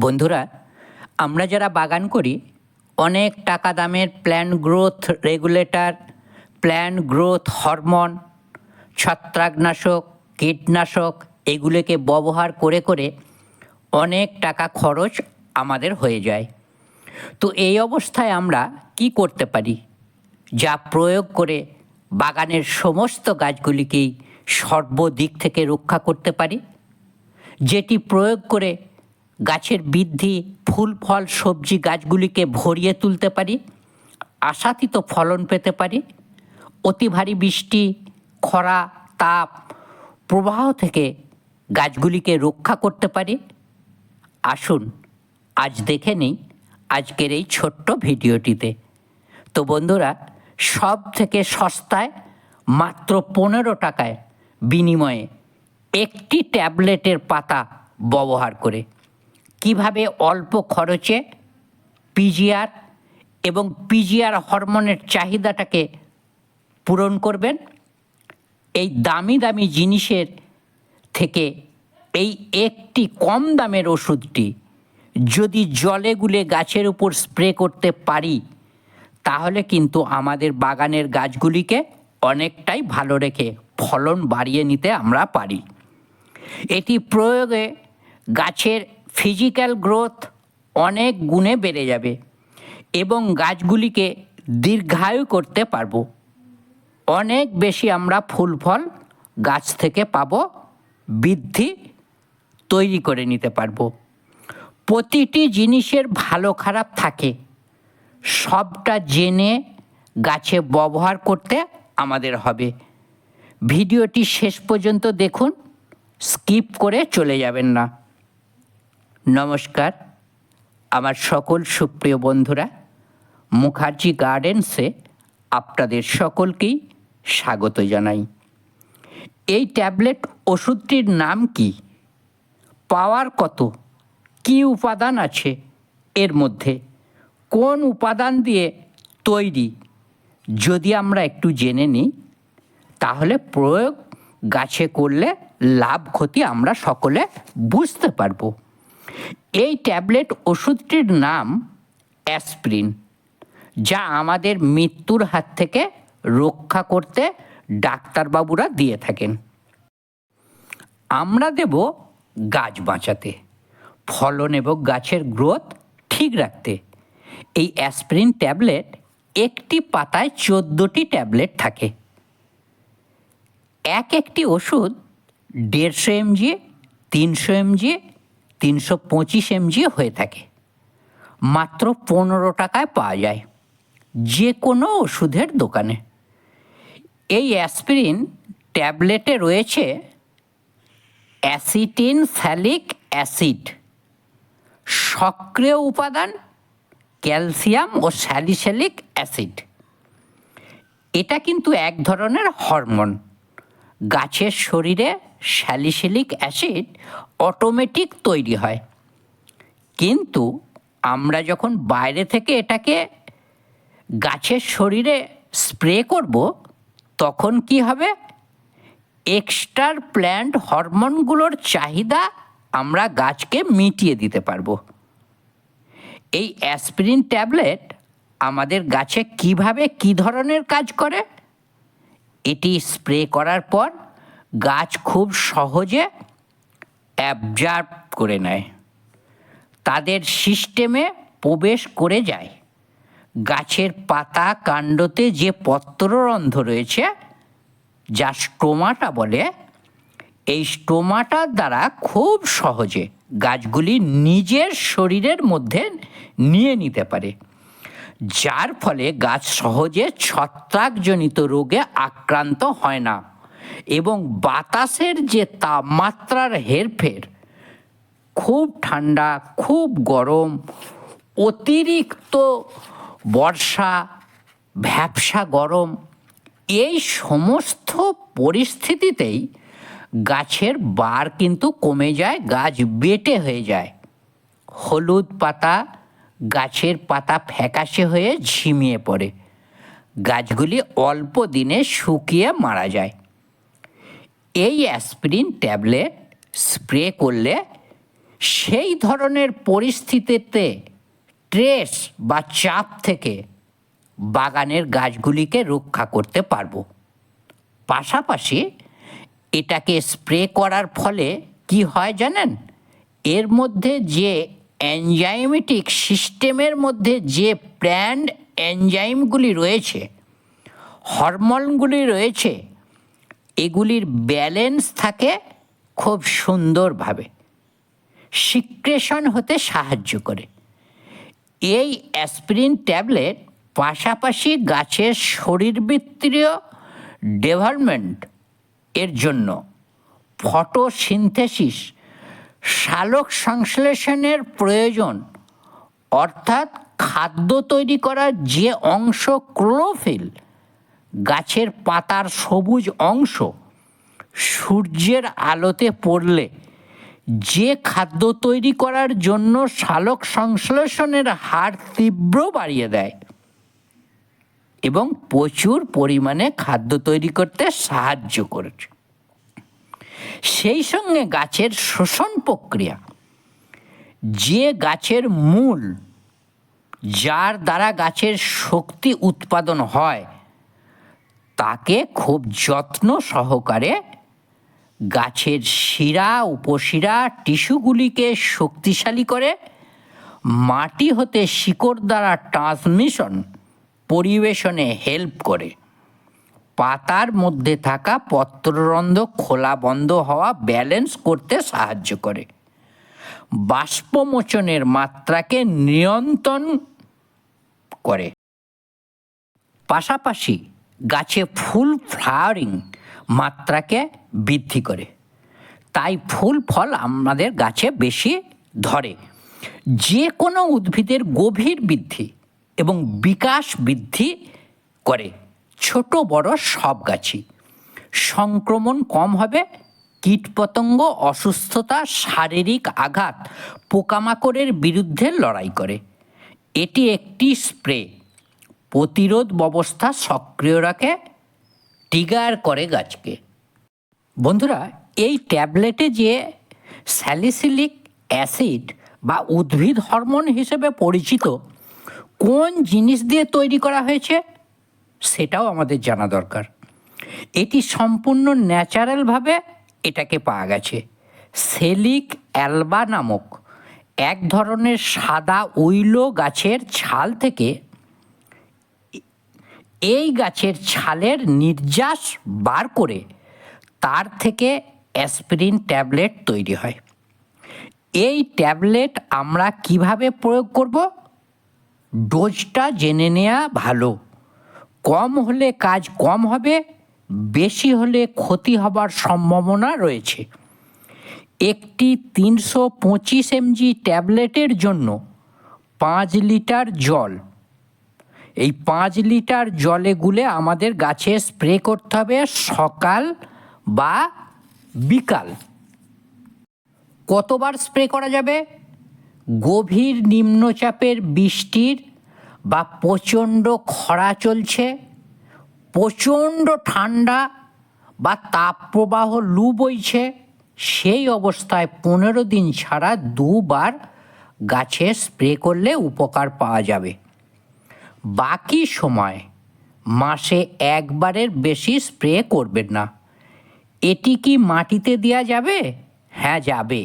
বন্ধুরা, আমরা যারা বাগান করি অনেক টাকা দামের plant growth regulator, plant growth hormone, ছত্রাকনাশক, কীটনাশক এগুলোকে ব্যবহার করে করে অনেক টাকা খরচ আমাদের হয়ে যায়। তো এই অবস্থায় আমরা কি করতে পারি, যা প্রয়োগ করে বাগানের সমস্ত গাছগুলিকেই সর্বদিক থেকে রক্ষা করতে পারি, যেটি প্রয়োগ করে গাছের বৃদ্ধি, ফুল ফল সবজি গাছগুলিকে ভরিয়ে তুলতে পারি, আশাতীত ফলন পেতে পারি, অতি ভারী বৃষ্টি, খরা, তাপ প্রবাহ থেকে গাছগুলিকে রক্ষা করতে পারি। আসুন আজ দেখে নিই আজকের এই ছোট্ট ভিডিওটিতে। তো বন্ধুরা, সব থেকে সস্তায় মাত্র 15 টাকায় বিনিময়ে একটি ট্যাবলেটের পাতা ব্যবহার করে কিভাবে অল্প খরচে পিজিআর এবং পিজিআর হরমোনের চাহিদাটাকে পূরণ করবেন, এই দামি দামি জিনিসের থেকে এই একটি কম দামের ওষুধটি যদি জলে গুলে গাছের উপর স্প্রে করতে পারি, তাহলে কিন্তু আমাদের বাগানের গাছগুলিকে অনেকটাই ভালো রেখে ফলন বাড়িয়ে নিতে আমরা পারি। এটি প্রয়োগে গাছের ফিজিক্যাল গ্রোথ অনেক গুণে বেড়ে যাবে এবং গাছগুলিকে দীর্ঘায়ু করতে পারবো। অনেক বেশি আমরা ফুল ফল গাছ থেকে পাবো, বৃদ্ধি তৈরি করে নিতে পারবো। প্রতিটি জিনিসের ভালো খারাপ থাকে, সবটা জেনে গাছে ব্যবহার করতে আমাদের হবে। ভিডিওটি শেষ পর্যন্ত দেখুন, স্কিপ করে চলে যাবেন না। নমস্কার, আমার সকল সুপ্রিয় বন্ধুরা, মুখার্জি গার্ডেন্সে আপনাদের সকলকেই স্বাগত জানাই। এই ট্যাবলেট ওষুধটির নাম কি, পাওয়ার কত, কি উপাদান আছে এর মধ্যে, কোন উপাদান দিয়ে তৈরি, যদি আমরা একটু জেনে নিই, তাহলে প্রয়োগ গাছে করলে লাভ ক্ষতি আমরা সকলে বুঝতে পারবো। এই ট্যাবলেট ওষুধটির নাম অ্যাসপিরিন, যা আমাদের মৃত্যুর হাত থেকে রক্ষা করতে ডাক্তারবাবুরা দিয়ে থাকেন। আমরা দেব গাছ বাঁচাতে, ফলন এবং গাছের গ্রোথ ঠিক রাখতে। এই অ্যাসপিরিন ট্যাবলেট একটি পাতায় 14টি ট্যাবলেট থাকে। একটি ওষুধ 150 mg, 300 mg, 325 mg হয়ে থাকে। মাত্র 15 টাকায় পাওয়া যায় যে কোনো ওষুধের দোকানে। এই অ্যাসপিরিন ট্যাবলেটে রয়েছে অ্যাসিটিন স্যালিক অ্যাসিড, সক্রিয় উপাদান ক্যালসিয়াম ও স্যালিসিলিক অ্যাসিড। এটা কিন্তু এক ধরনের হরমোন। গাছের শরীরে স্যালিসিলিক অ্যাসিড অটোমেটিক তৈরি হয়, কিন্তু আমরা যখন বাইরে থেকে এটাকে গাছের শরীরে স্প্রে করব, তখন কি হবে, এক্সট্রা প্ল্যান্ট হরমোনগুলোর চাহিদা আমরা গাছকে মিটিয়ে দিতে পারবো। এই অ্যাসপিরিন ট্যাবলেট আমাদের গাছে কিভাবে কী ধরনের কাজ করে, এটি স্প্রে করার পর গাছ খুব সহজে অ্যাবজর্ব করে নেয়, তাদের সিস্টেমে প্রবেশ করে যায়। গাছের পাতা কাণ্ডতে যে পত্ররন্ধ্র রয়েছে, যা স্টোমাটা বলে, এই স্টোমাটার দ্বারা খুব সহজে গাছগুলি নিজের শরীরের মধ্যে নিয়ে নিতে পারে, যার ফলে গাছ সহজে ছত্রাকজনিত রোগে আক্রান্ত হয় না এবং বাতাসের যে তাপমাত্রার হেরফের, খুব ঠান্ডা, খুব গরম, অতিরিক্ত বর্ষা, ভ্যাপসা গরম, এই সমস্ত পরিস্থিতিতেই গাছের বার কিন্তু কমে যায়, গাছ বেঁটে হয়ে যায়। হলুদ পাতা, গাছের পাতা ফ্যাকাশে হয়ে ঝিমিয়ে পড়ে, গাছগুলি অল্প দিনে শুকিয়ে মারা যায়। এই অ্যাসপিরিন ট্যাবলেট স্প্রে করলে সেই ধরনের পরিস্থিতিতে স্ট্রেস বা চাপ থেকে বাগানের গাছগুলিকে রক্ষা করতে পারবো। পাশাপাশি এটাকে স্প্রে করার ফলে কি হয় জানেন? এর মধ্যে যে এনজাইমেটিক সিস্টেমের মধ্যে যে প্ল্যান্ট এনজাইমগুলি রয়েছে, হরমোনগুলি রয়েছে, এগুলির ব্যালেন্স থাকে খুব সুন্দরভাবে, সিক্রেশন হতে সাহায্য করে। এই অ্যাসপিরিন ট্যাবলেট পাশাপাশি গাছের শরীরবৃত্তীয় ডেভেলপমেন্ট এর জন্য ফটোসিনথেসিস, সালোক সংশ্লেষণের প্রয়োজন, অর্থাৎ খাদ্য তৈরি করার যে অংশ ক্লোরোফিল, গাছের পাতার সবুজ অংশ সূর্যের আলোতে পড়লে যে খাদ্য তৈরি করার জন্য সালোক সংশ্লেষণের হার তীব্র বাড়িয়ে দেয় এবং প্রচুর পরিমাণে খাদ্য তৈরি করতে সাহায্য করেছে। সেই সঙ্গে গাছের শ্বসন প্রক্রিয়া, যে গাছের মূল, যার দ্বারা গাছের শক্তি উৎপাদন হয়, তাকে খুব যত্ন সহকারে গাছের শিরা উপশিরা টিস্যুগুলিকে শক্তিশালী করে মাটি হতে শিকড় দ্বারা ট্রান্সমিশন পরিবেশনে হেল্প করে। পাতার মধ্যে থাকা পত্ররন্ধ্র খোলা বন্ধ হওয়া ব্যালেন্স করতে সাহায্য করে। বাষ্পমোচনের মাত্রাকে নিয়ন্ত্রণ করে। পাশাপাশি গাছে ফুল ফ্লাওয়ারিং মাত্রাকে বৃদ্ধি করে, তাই ফুল ফল আমাদের গাছে বেশি ধরে। যে কোনো উদ্ভিদের গভীর বৃদ্ধি এবং বিকাশ বৃদ্ধি করে ছোট বড় সব গাছই। সংক্রমণ কম হবে, কীটপতঙ্গ, অসুস্থতা, শারীরিক আঘাত, পোকামাকড়ের বিরুদ্ধে লড়াই করে। এটি একটি স্প্রে প্রতিরোধ ব্যবস্থা সক্রিয় রাখে, ট্রিগার করে গাছকে। বন্ধুরা, এই ট্যাবলেটে যে স্যালিসিলিক অ্যাসিড বা উদ্ভিদ হরমোন হিসেবে পরিচিত কোন জিনিস দিয়ে তৈরি করা হয়েছে সেটাও আমাদের জানা দরকার। এটি সম্পূর্ণ ন্যাচারালভাবে এটাকে পাওয়া গেছে। সেলিক অ্যালবা নামক এক ধরনের সাদা উইলো গাছের ছাল থেকে এই গাছের ছালের নির্যাস বার করে তার থেকে অ্যাসপিরিন ট্যাবলেট তৈরি হয়। এই ট্যাবলেট আমরা কিভাবে প্রয়োগ করব? ডোজটা জেনে নেওয়া ভালো। কম হলে কাজ কম হবে, বেশি হলে ক্ষতি হবার সম্ভাবনা রয়েছে। একটি 325 mg ট্যাবলেটের জন্য 5 লিটার জল, এই 5 লিটার জলে গুলে আমাদের গাছে স্প্রে করতে হবে সকাল বা বিকাল। কতবার স্প্রে করা যাবে? গভীর নিম্নচাপের বৃষ্টির বা প্রচণ্ড খরা চলছে, প্রচণ্ড ঠান্ডা বা তাপপ্রবাহ লু বইছে, সেই অবস্থায় 15 দিন ছাড়া 2 বার গাছে স্প্রে করলে উপকার পাওয়া যাবে। বাকি সময় মাসে 1 বারের বেশি স্প্রে করবেন না। এটি কি মাটিতে দেওয়া যাবে? হ্যাঁ, যাবে।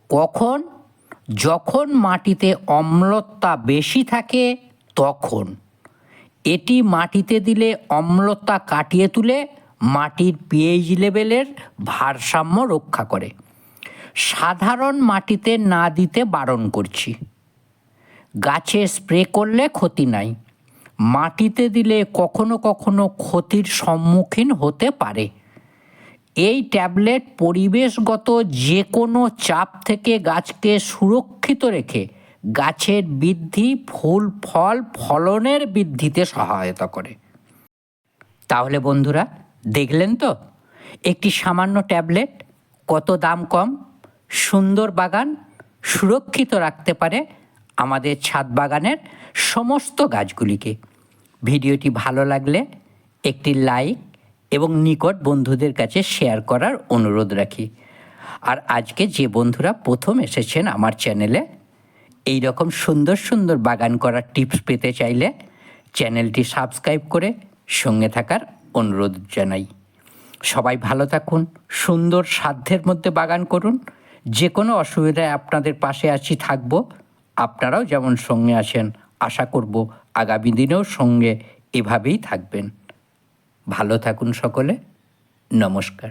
কখন? যখন মাটিতে অম্লতা বেশি থাকে তখন। এটি মাটিতে দিলে অম্লতা কাটিয়ে তুলে মাটির পিএইচ লেভেলের ভারসাম্য রক্ষা করে। সাধারণ মাটিতে না দিতে বারণ করছি। গাছে স্প্রে করলে ক্ষতি নাই, মাটিতে দিলে কখনো কখনো ক্ষতির সম্মুখীন হতে পারে। এই ট্যাবলেট পরিবেশগত যে কোনো চাপ থেকে গাছকে সুরক্ষিত রেখে গাছের বৃদ্ধি, ফুল ফল ফলনের বৃদ্ধিতে সহায়তা করে। তাহলে বন্ধুরা, দেখলেন তো একটি সামান্য ট্যাবলেট কত দাম কম সুন্দর বাগান সুরক্ষিত রাখতে পারে আমাদের ছাদ বাগানের সমস্ত গাছগুলিকে। ভিডিওটি ভালো লাগলে একটি লাইক এবং নিকট বন্ধুদের কাছে শেয়ার করার অনুরোধ রাখি। আর আজকে যে বন্ধুরা প্রথম এসেছেন আমার চ্যানেলে, এই রকম সুন্দর সুন্দর বাগান করার টিপস পেতে চাইলে চ্যানেলটি সাবস্ক্রাইব করে সঙ্গে থাকার অনুরোধ জানাই। সবাই ভালো থাকুন, সুন্দর সাধ্যের মধ্যে বাগান করুন। যে কোনো অসুবিধায় আপনাদের পাশে আছি, থাকবো। আপনারাও যেমন সঙ্গে আছেন, আশা করব আগামী দিনেও সঙ্গে এভাবেই থাকবেন। ভালো থাকুন সকলে। নমস্কার।